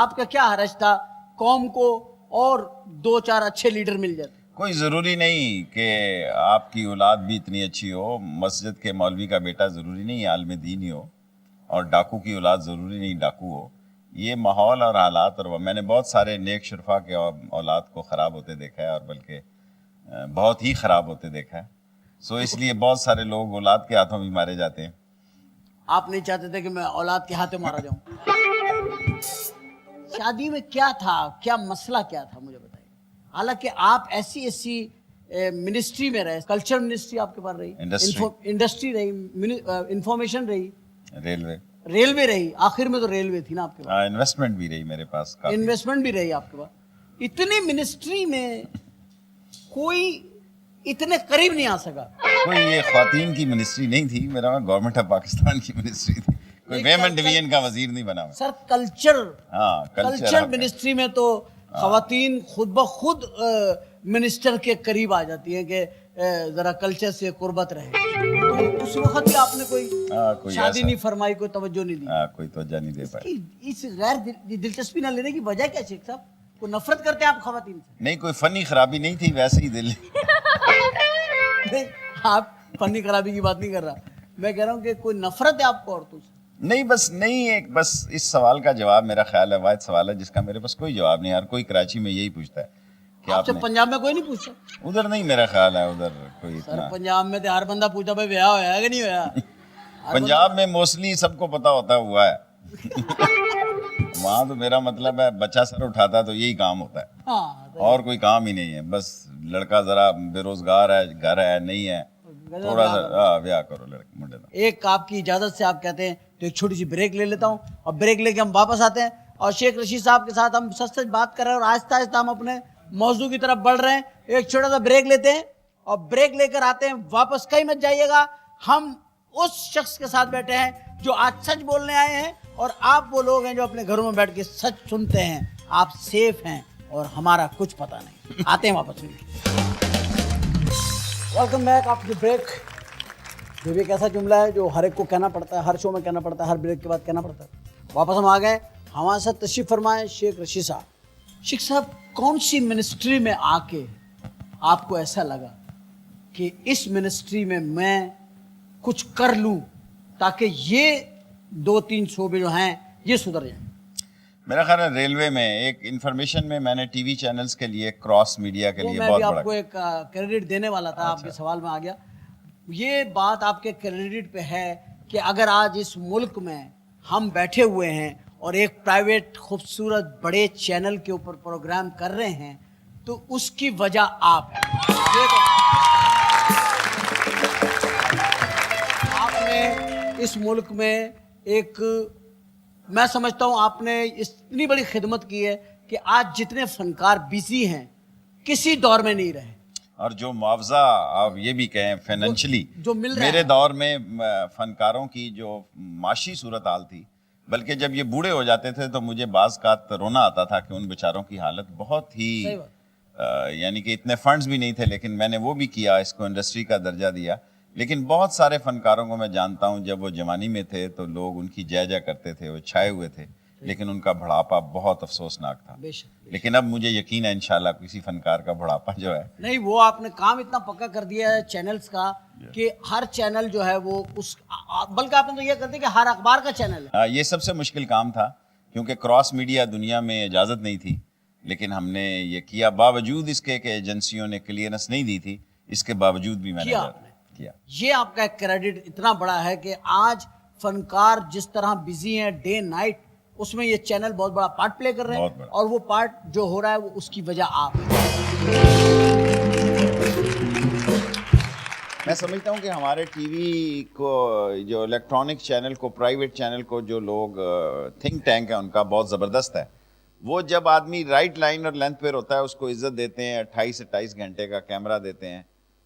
آپ کا کیا حرج تھا قوم کو اور 2-4 اچھے لیڈر مل جاتے؟ کوئی ضروری نہیں کہ آپ کی اولاد بھی اتنی اچھی ہو. مسجد کے مولوی کا بیٹا ضروری نہیں عالم دین ہی ہو, اور ڈاکو کی اولاد ضروری نہیں ڈاکو ہو. یہ ماحول اور حالات, اور میں نے بہت سارے نیک شرفا کے اولاد کو خراب ہوتے دیکھا ہے, اور بلکہ بہت ہی خراب ہوتے دیکھا ہے. سو اس لیے بہت سارے لوگ اولاد کے ہاتھوں بھی مارے جاتے ہیں. آپ نہیں چاہتے تھے کہ میں اولاد کے ہاتھوں مارا جاؤں؟ شادی میں کیا تھا, کیا مسئلہ کیا تھا مجھے بتائیے. حالانکہ آپ ایسی منسٹری میں رہے, کلچر منسٹری آپ کے پاس رہی, انڈسٹری رہی, انفارمیشن رہی, ریلوے رہی, آخر میں تو ریلوے تھی نا آپ کے پاس, انویسٹمنٹ بھی رہی میرے پاس, انویسٹمنٹ بھی رہی آپ کے پاس. اتنی منسٹری میں کوئی اتنے قریب نہیں آ سکا. کوئی یہ خواتین کی منسٹری نہیں تھی, میرا گورنمنٹ آف پاکستان کی منسٹری تھی. کوئی ویمن ڈویژن کا وزیر نہیں بنا ہوا. سر کلچر, ہاں کلچر منسٹری میں تو خواتین خود بخود منسٹر کے قریب آ جاتی ہیں کہ ذرا کلچر سے قربت رہے. تو اس وقت بھی آپ نے کوئی شادی نہیں فرمائی, کوئی توجہ نہیں دی. کوئی توجہ نہیں دے پائی. اس غیر دلچسپی نہ لینے کی وجہ کیا شیخ صاحب؟ کوئی نفرت کرتے ہیں آپ خواتین سے؟ نہیں, کوئی فنی خرابی نہیں تھی, ویسے ہی دل. نہیں, آپ فنی خرابی کی بات نہیں کر رہا, میں کہہ رہا ہوں کہ کوئی نفرت ہے آپ کو عورتوں سے؟ نہیں, بس اس سوال کا جواب میرا خیال ہے واحد سوال ہے جس کا میرے پاس کوئی جواب نہیں. ہر کوئی کراچی میں یہی پوچھتا ہے کہ آپ سے پنجاب میں کوئی نہیں پوچھتا؟ ادھر نہیں, میرا خیال ہے ادھر کوئی سر اتنا. پنجاب میں تو ہر بندہ پوچھتا بھائی بیاہ ہوا ہے کہ نہیں ہوا. پنجاب میں موسٹلی سب کو پتا ہوتا ہوا ہے. وہاں تو میرا مطلب ہے بچہ سر اٹھاتا ہے تو یہی کام ہوتا ہے, اور کوئی کام ہی نہیں ہے. بس لڑکا ذرا بے روزگار ہے, گھر ہے نہیں ہے, تھوڑا سا بیاہ کرو لڑکے منڈے کا. ایک آپ کی اجازت سے آپ کہتے ہیں تو ایک چھوٹی سی بریک لے لیتا ہوں, اور بریک لے کے ہم واپس آتے ہیں, اور شیخ رشید صاحب کے ساتھ ہم سچ سچ بات کر رہے ہیں, اور آہستہ آہستہ ہم اپنے موضوع کی طرف بڑھ رہے ہیں. ایک چھوٹا سا بریک لیتے ہیں اور بریک لے کر آتے ہیں واپس. کہیں مت جائیے گا, ہم اس شخص کے ساتھ بیٹھے ہیں جو آج سچ بولنے آئے ہیں, اور آپ وہ لوگ ہیں جو اپنے گھروں میں بیٹھ کے سچ سنتے ہیں. آپ سیف ہیں اور ہمارا کچھ پتہ نہیں. آتے ہیں واپس. Welcome back after break. یہ بھی ایک ایسا جملہ ہے جو ہر ایک کو کہنا پڑتا ہے, ہر شو میں کہنا پڑتا ہے, ہر بریک کے بعد کہنا پڑتا ہے. واپس ہم آ گئے, ہمارے ساتھ تشریف فرمائے شیخ رشید صاحب. شیخ صاحب, کون سی منسٹری میں آ کے آپ کو ایسا لگا کہ اس منسٹری میں کچھ کر لوں تاکہ یہ 2-3 شعبے جو ہیں یہ سدھر جائیں؟ میرا خیال ہے ریلوے میں, ایک انفارمیشن میں نے ٹی وی چینلز کے لیے, کراس میڈیا کے لیے میں بہت بھی بڑا. آپ کو ایک کریڈٹ دینے والا تھا, آپ کے سوال میں آ گیا. یہ بات آپ کے کریڈٹ پہ ہے کہ اگر آج اس ملک میں ہم بیٹھے ہوئے ہیں اور ایک پرائیویٹ خوبصورت بڑے چینل کے اوپر پروگرام کر رہے ہیں تو اس کی وجہ آپ ہیں. آپ نے اس ملک میں ایک, میں سمجھتا ہوں آپ نے اتنی بڑی خدمت کی ہے کہ آج جتنے فنکار بیزی ہیں کسی دور میں نہیں رہے. اور جو معاوضہ آپ یہ بھی کہیں فائنینشلی جو مل رہا ہے, میرے دور میں فنکاروں کی جو معاشی صورتحال تھی, بلکہ جب یہ بوڑھے ہو جاتے تھے تو مجھے بعض کا رونا آتا تھا کہ ان بیچاروں کی حالت بہت ہی, یعنی کہ اتنے فنڈز بھی نہیں تھے, لیکن میں نے وہ بھی کیا, اس کو انڈسٹری کا درجہ دیا. لیکن بہت سارے فنکاروں کو میں جانتا ہوں جب وہ جوانی میں تھے تو لوگ ان کی جے کرتے تھے, وہ چھائے ہوئے تھے, لیکن ان کا بڑھاپا بہت افسوسناک تھا. لیکن اب مجھے یقین ہے انشاءاللہ کسی فنکار کا بڑھاپا جو ہے نہیں, وہ آپ نے کام اتنا پکا کر دیا ہے چینلز کا کہ ہر چینل جو ہے وہ اس, بلکہ آپ نے تو یہ کر دیا کہ ہر اخبار کا چینل ہے. یہ سب سے مشکل کام تھا کیونکہ کراس میڈیا دنیا میں اجازت نہیں تھی, لیکن ہم نے یہ کیا باوجود اس کے کہ ایجنسیوں نے کلیئرنس نہیں دی تھی, اس کے باوجود بھی میں نے کیا. یہ آپ کا ایک کریڈٹ اتنا بڑا ہے کہ آج فنکار جس طرح بزی ہیں ڈے نائٹ, اس میں یہ چینل بہت بڑا پارٹ پلے کر رہے ہیں, اور وہ پارٹ جو ہو رہا ہے وہ اس کی وجہ آپ ہیں. میں سمجھتا ہوں کہ ہمارے ٹی وی کو, جو الیکٹرانک چینل کو, پرائیویٹ چینل کو, جو لوگ تھنک ٹینک ہے ان کا بہت زبردست ہے. وہ جب آدمی رائٹ لائن اور لینتھ پہ ہوتا ہے اس کو عزت دیتے ہیں, 28-28 گھنٹے کا کیمرہ دیتے ہیں,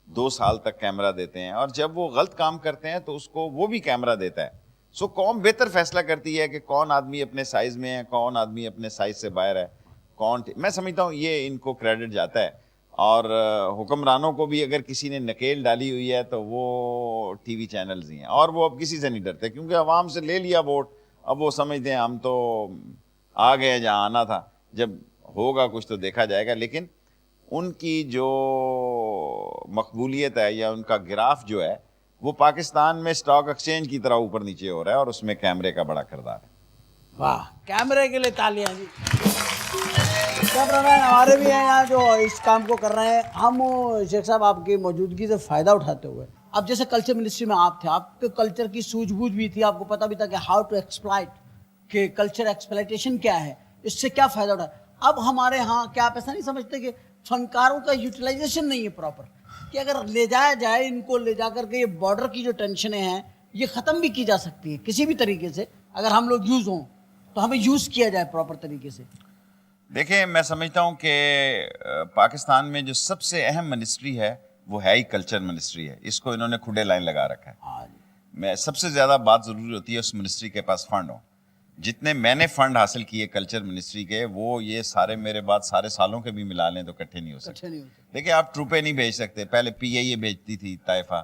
2 سال تک کیمرہ دیتے ہیں, اور جب وہ غلط کام کرتے ہیں تو اس کو وہ بھی کیمرہ دیتا ہے. سو قوم بہتر فیصلہ کرتی ہے کہ کون آدمی اپنے سائز میں ہے, کون آدمی اپنے سائز سے باہر ہے, کون. میں سمجھتا ہوں یہ ان کو کریڈٹ جاتا ہے. اور حکمرانوں کو بھی اگر کسی نے نکیل ڈالی ہوئی ہے تو وہ ٹی وی چینلز ہی ہیں, اور وہ اب کسی سے نہیں ڈرتے کیونکہ عوام سے لے لیا ووٹ, اب وہ سمجھتے ہیں ہم تو آ گئے جہاں آنا تھا. جب ہوگا کچھ تو دیکھا جائے گا, لیکن ان کی جو مقبولیت ہے یا ان کا گراف جو ہے وہ پاکستان میں اسٹاک ایکسچینج کی طرح اوپر نیچے ہو رہا ہے, اور اس میں کیمرے کا بڑا کردار ہے. واہ, کیمرے کے لیے تالیاں جی. کیمرہ مین ہمارے بھی ہیں یہاں جو اس کام کو کر رہے ہیں. ہم شیخ صاحب آپ کی موجودگی سے فائدہ اٹھاتے ہوئے, اب جیسے کلچر منسٹری میں آپ تھے, آپ کے کلچر کی سوجھ بوجھ بھی تھی, آپ کو پتہ بھی تھا کہ ہاؤ ٹو ایکسپلائٹ, کہ کلچر ایکسپلائٹیشن کیا ہے, اس سے کیا فائدہ اٹھا. اب ہمارے ہاں کیا آپ ایسا نہیں سمجھتے کہ فنکاروں کا یوٹیلائزیشن نہیں ہے پراپر, کہ اگر لے جایا جائے ان کو, لے جا کر کے یہ بارڈر کی جو ٹینشنیں ہیں یہ ختم بھی کی جا سکتی ہے کسی بھی طریقے سے, اگر ہم لوگ یوز ہوں تو ہمیں یوز کیا جائے پراپر طریقے سے. دیکھیں, میں سمجھتا ہوں کہ پاکستان میں جو سب سے اہم منسٹری ہے وہ ہے ہی کلچر منسٹری ہے. اس کو انہوں نے کھڈے لائن لگا رکھا ہے. ہاں جی, میں سب سے زیادہ بات ضروری ہوتی ہے اس منسٹری کے پاس فنڈ ہو. جتنے میں نے فنڈ حاصل کیے کلچر منسٹری کے, وہ یہ سارے میرے بعد سارے سالوں کے بھی ملا لیں تو اکٹھے نہیں ہو سکتے. اچھا نہیں ہوتا. دیکھیں, آپ ٹروپیں نہیں بھیج سکتے. پہلے پی آئی اے بھیجتی تھی طائفہ,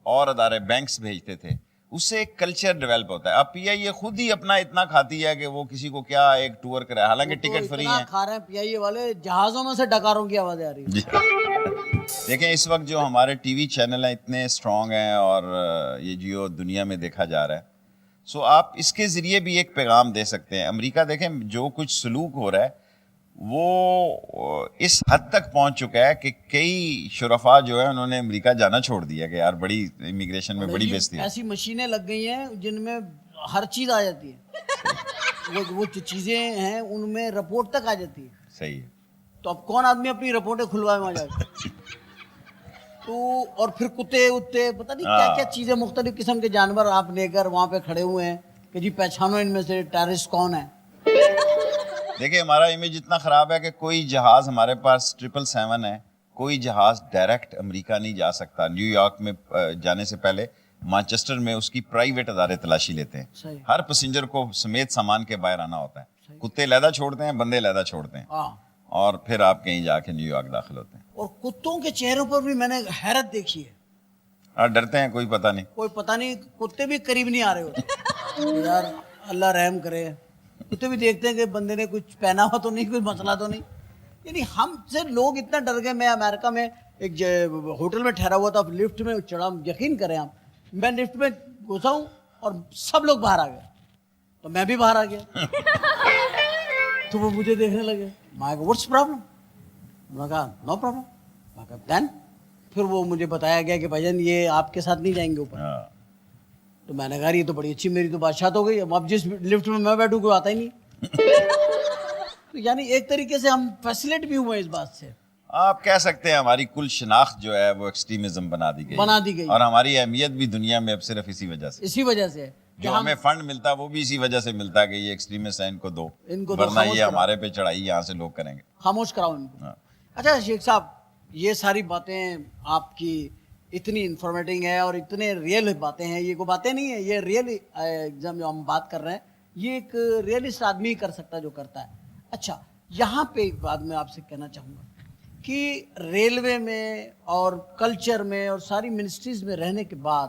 اور ادارے بینکس بھیجتے تھے, اس سے ایک کلچر ڈیولپ ہوتا ہے. اب پی آئی اے خود ہی اپنا اتنا کھاتی ہے کہ وہ کسی کو کیا ایک ٹور کرے, حالانکہ ٹکٹ فری ہیں. کھا رہے ہیں پی آئی اے والے, جہازوں میں سے ڈکاروں کی آوازیں آ رہی ہیں. دیکھیں, اس وقت جو ہمارے ٹی وی چینل ہیں اتنے اسٹرانگ ہیں, اور یہ جو دنیا میں دیکھا جا رہا ہے, سو آپ اس کے ذریعے بھی ایک پیغام دے سکتے ہیں. امریکہ دیکھیں جو کچھ سلوک ہو رہا ہے وہ اس حد تک پہنچ چکا ہے کہ کئی شرفاء جو ہے انہوں نے امریکہ جانا چھوڑ دیا کہ یار بڑی امیگریشن میں بڑی بےزتی ہے. ایسی مشینیں لگ گئی ہیں جن میں ہر چیز آ جاتی ہے, وہ چیزیں ہیں ان میں رپورٹ تک آ جاتی ہے. صحیح ہے. تو اب کون آدمی اپنی رپورٹیں کھلوائے وہاں جا کے, تو اور پھر کتے اتے پتہ نہیں کیا کیا چیزیں, مختلف قسم کے جانور آپ لے کر وہاں پہ کھڑے ہوئے ہیں کہ جی پہچانو ان میں سے ٹیررسٹ کون ہے. دیکھیں, ہمارا امیج اتنا خراب ہے کہ کوئی جہاز ہمارے پاس 777 ہے, کوئی جہاز ڈائریکٹ امریکہ نہیں جا سکتا. نیو یارک میں جانے سے پہلے مانچسٹر میں اس کی پرائیویٹ ادارے تلاشی لیتے ہیں. صحیح. ہر پیسنجر کو سمیت سامان کے باہر آنا ہوتا ہے. کتے علیحدہ چھوڑتے ہیں, بندے علیحدہ چھوڑتے ہیں, اور پھر آپ کہیں جا کے نیو یارک داخل ہوتے ہیں. اور کتوں کے چہروں پر بھی میں نے حیرت دیکھی ہے. اور ڈرتے ہیں, کوئی پتہ نہیں, کوئی پتہ نہیں, کتے بھی قریب نہیں آ رہے ہوتے. یار اللہ رحم کرے. کتے بھی دیکھتے ہیں کہ بندے نے کچھ پہنا ہوا تو نہیں, کوئی مسئلہ تو نہیں. یعنی ہم سے لوگ اتنا ڈر گئے. میں امریکہ میں ایک ہوٹل میں ٹھہرا ہوا تھا, لفٹ میں چڑھا, یقین کریں آپ, میں لفٹ میں گھسا ہوں اور سب لوگ باہر آ گئے, تو میں بھی باہر آ گیا. تو وہ مجھے دیکھنے لگے. میں کہا واٹس پرابلم, میں کہا نو پرابلم. میں کہا دین, پھر وہ مجھے بتایا گیا کہ بھائی جان یہ آپ کے ساتھ نہیں جائیں گے اوپر. تو میں نے کہا یہ تو بڑی اچھی, میری تو بادشاہت ہو گئی. اب جس لفٹ میں بیٹھوں کوئی آتا ہی نہیں. تو یعنی ایک طریقے سے ہم فیسلیٹ بھی ہوئے اس بات سے. آپ کہہ سکتے ہیں ہماری کل شناخت جو ہے وہ ایکسٹریمزم بنا دی گئی, اور ہماری اہمیت بھی دنیا میں اب صرف اسی وجہ سے جو ہمیں فنڈ ملتا ہے وہ بھی اسی وجہ سے ملتا ہے کہ یہ ایکسٹریمسٹ ہیں, ان کو دو, ورنہ یہ ہمارے پہ چڑھائی یہاں سے لوگ کریں گے. خاموش کراؤ ان کو. اچھا شیخ صاحب, یہ ساری باتیں آپ کی اتنی انفارمیٹنگ ہے اور اتنے ریئل باتیں ہیں, یہ کوئی باتیں نہیں ہیں, یہ ریئل ایگزام جو ہم بات کر رہے ہیں یہ ایک ریئلسٹ آدمی ہی کر سکتا ہے جو کرتا ہے. اچھا, یہاں پہ ایک بات میں آپ سے کہنا چاہوں گا کہ ریلوے میں اور کلچر میں اور ساری منسٹریز میں رہنے کے بعد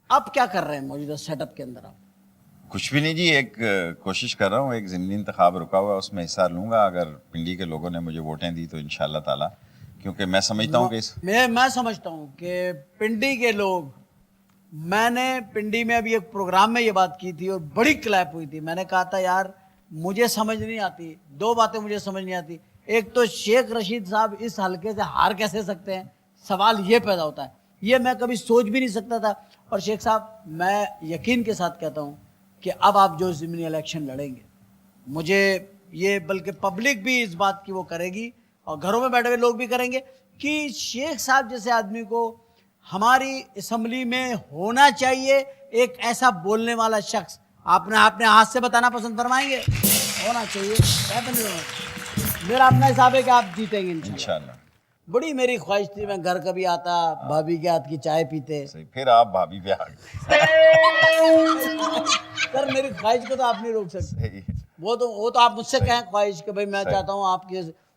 آپ کیا کر رہے ہیں موجودہ سیٹ اپ کے اندر؟ آپ کچھ بھی نہیں جی, ایک کوشش کر رہا ہوں, ایک ضمنی انتخاب رکا ہوا ہے, اس میں حصہ لوں گا اگر پنڈی کے لوگوں نے مجھے ووٹیں دی تو انشاءاللہ تعالی, کیونکہ میں سمجھتا ہوں کہ میں سمجھتا ہوں کہ پنڈی کے لوگ, میں نے پنڈی میں ابھی ایک پروگرام میں یہ بات کی تھی اور بڑی کلیپ ہوئی تھی. میں نے کہا تھا یار مجھے سمجھ نہیں آتی, دو باتیں مجھے سمجھ نہیں آتی. ایک تو شیخ رشید صاحب اس حلقے سے ہار کیسے سکتے ہیں, سوال یہ پیدا ہوتا ہے, یہ میں کبھی سوچ بھی نہیں سکتا تھا. اور شیخ صاحب میں یقین کے ساتھ کہتا ہوں کہ اب آپ جو ضمنی الیکشن لڑیں گے, مجھے یہ بلکہ پبلک بھی اس بات کی وہ کرے گی اور گھروں میں بیٹھے ہوئے لوگ بھی کریں گے کہ شیخ صاحب جیسے آدمی کو ہماری اسمبلی میں ہونا چاہیے, ایک ایسا بولنے والا شخص. آپ نے ہاتھ سے بتانا پسند فرمائیں گے؟ ہونا چاہیے. میرا اپنا حساب ہے کہ آپ جیتیں گے انشاءاللہ. بڑی میری خواہش تھی میں گھر کبھی آتا, بھابھی کے ہاتھ کی چائے پیتے. پھر آپ بھابھی پہ آ گئے. سر میری خواہش کو تو آپ نہیں روک سکتے. وہ تو آپ مجھ سے کہیں خواہش کہ بھائی میں چاہتا ہوں آپ کے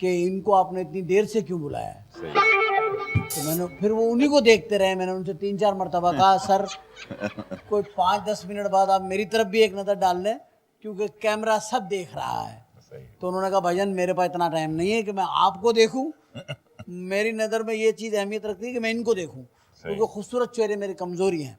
کہ ان کو آپ نے اتنی دیر سے کیوں بلایا ہے. صحیح. تو میں نے پھر وہ انہی کو دیکھتے رہے. میں نے ان سے 3-4 مرتبہ کہا سر کوئی 5-10 منٹ بعد آپ میری طرف بھی ایک نظر ڈال لیں کیونکہ کیمرہ سب دیکھ رہا ہے. صحیح. تو انہوں نے کہا بھائی جان میرے پاس اتنا ٹائم نہیں ہے کہ میں آپ کو دیکھوں. میری نظر میں یہ چیز اہمیت رکھتی ہے کہ میں ان کو دیکھوں کیونکہ خوبصورت چہرے میری کمزوری ہیں.